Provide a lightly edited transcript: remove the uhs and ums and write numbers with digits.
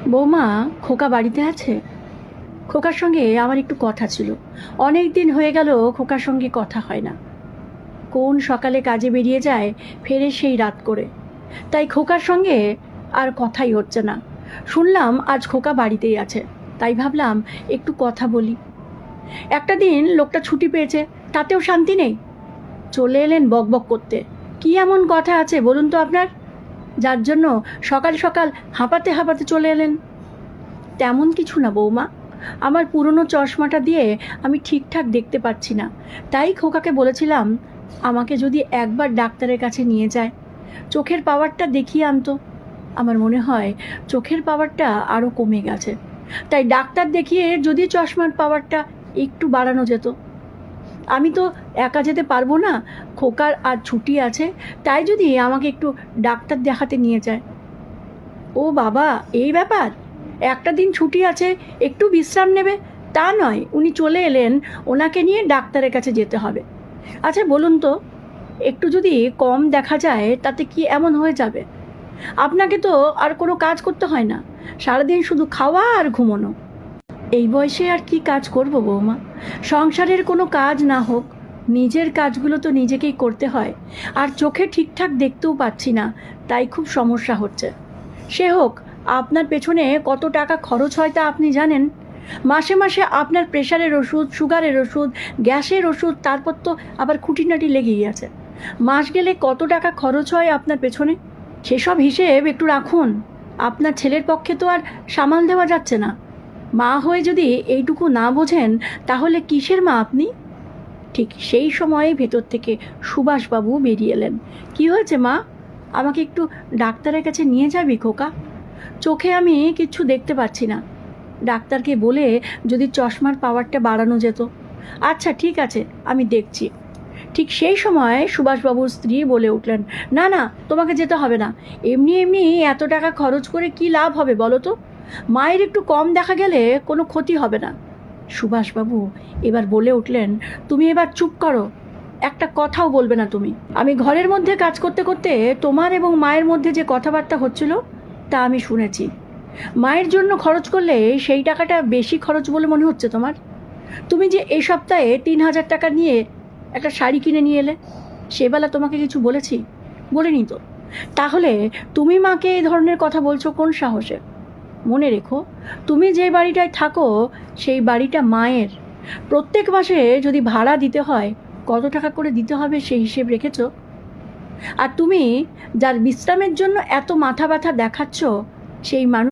বৌমা, খোকা বাড়িতে আছে? খোকার সঙ্গে আমার একটু কথা ছিল। অনেক দিন হয়ে গেল খোকার সঙ্গে কথা হয় না। কোন সকালে কাজে বেরিয়ে যায়, ফেরে সেই রাত করে। তাই খোকার সঙ্গে আর কথাই হচ্ছে না। শুনলাম আজ খোকা বাড়িতেই আছে, তাই ভাবলাম একটু কথা বলি। একটা দিন লোকটা ছুটি পেয়েছে, তাতেও শান্তি নেই। চলে এলেন বকবক করতে। কি এমন কথা আছে বলুন তো আপনার, যার জন্য সকাল সকাল হাঁপাতে হাঁপাতে চলে এলেন? তেমন কিছু না বৌমা, আমার পুরনো চশমাটা দিয়ে আমি ঠিকঠাক দেখতে পাচ্ছি না। তাই খোকাকে বলেছিলাম আমাকে যদি একবার ডাক্তারের কাছে নিয়ে যায়, চোখের পাওয়ারটা দেখিয়ে আনতো। আমার মনে হয় চোখের পাওয়ারটা আরও কমে গেছে। তাই ডাক্তার দেখিয়ে যদি চশমার পাওয়ারটা একটু বাড়ানো যেত। আমি তো একা যেতে পারবো না, খোকার আজ ছুটি আছে, তাই যদি আমাকে একটু ডাক্তার দেখাতে নিয়ে যায়। ও বাবা, এই ব্যাপার! একটা দিন ছুটি আছে, একটু বিশ্রাম নেবে তা নয়, উনি চলে এলেন, ওনাকে নিয়ে ডাক্তারের কাছে যেতে হবে। আচ্ছা বলুন তো, একটু যদি কম দেখা যায় তাতে কি এমন হয়ে যাবে? আপনাকে তো আর কোনো কাজ করতে হয় না, সারাদিন শুধু খাওয়া আর ঘুমোনো। এই বয়সে আর কি কাজ করব বৌমা? সংসারের কোনো কাজ না হোক, নিজের কাজগুলো তো নিজেকেই করতে হয়। আর চোখে ঠিকঠাক দেখতেও পাচ্ছি না, তাই খুব সমস্যা হচ্ছে। সে হোক, আপনার পেছনে কত টাকা খরচ হয় তা আপনি জানেন? মাসে মাসে আপনার প্রেশারের ওষুধ, সুগারের ওষুধ, গ্যাসের ওষুধ, তারপর তো আবার খুঁটিনাটি লেগেই আছে। মাস গেলে কত টাকা খরচ হয় আপনার পেছনে, সেসব হিসেব একটু রাখুন। আপনার ছেলের পক্ষে তো আর সামাল দেওয়া যাচ্ছে না। মা হয়ে যদি এইটুকু না বোঝেন, তাহলে কিসের মা আপনি? ঠিক সেই সময়ে ভেতর থেকে সুভাষবাবু বেরিয়ে এলেন। কি হয়েছে মা? আমাকে একটু ডাক্তারের কাছে নিয়ে যাবি খোকা? চোখে আমি কিচ্ছু দেখতে পাচ্ছি না। ডাক্তারকে বলে যদি চশমার পাওয়ারটা বাড়ানো যেত। আচ্ছা ঠিক আছে, আমি দেখছি। ঠিক সেই সময় সুভাষবাবুর স্ত্রী বলে উঠলেন, না না, তোমাকে যেতে হবে না। এমনি এমনি এত টাকা খরচ করে কি লাভ হবে বলো তো? মায়ের একটু কম দেখা গেলে কোনো ক্ষতি হবে না। সুভাষবাবু এবার বলে উঠলেন, তুমি এবার চুপ করো, একটা কথাও বলবে না তুমি। আমি ঘরের মধ্যে কাজ করতে করতে তোমার এবং মায়ের মধ্যে যে কথাবার্তা হচ্ছিল তা আমি শুনেছি। মায়ের জন্য খরচ করলে সেই টাকাটা বেশি খরচ বলে মনে হচ্ছে তোমার? তুমি যে এই সপ্তাহে 3,000 টাকা নিয়ে একটা শাড়ি কিনে নিয়ে এলে, সেবেলা তোমাকে কিছু বলেছি? বলিনি তো। তাহলে তুমি মাকে এই ধরনের কথা বলছো কোন সাহসে? মনে রেখো, তুমি যে বাড়িটায় থাকো সেই বাড়িটা মায়ের। প্রত্যেক মাসে যদি ভাড়া দিতে হয়, কত টাকা করে দিতে হবে সেই হিসেব রেখেছো? আর তুমি যার বিশ্রামের জন্য এত মাথা ব্যথা দেখাচ্ছ, সেই মানুষ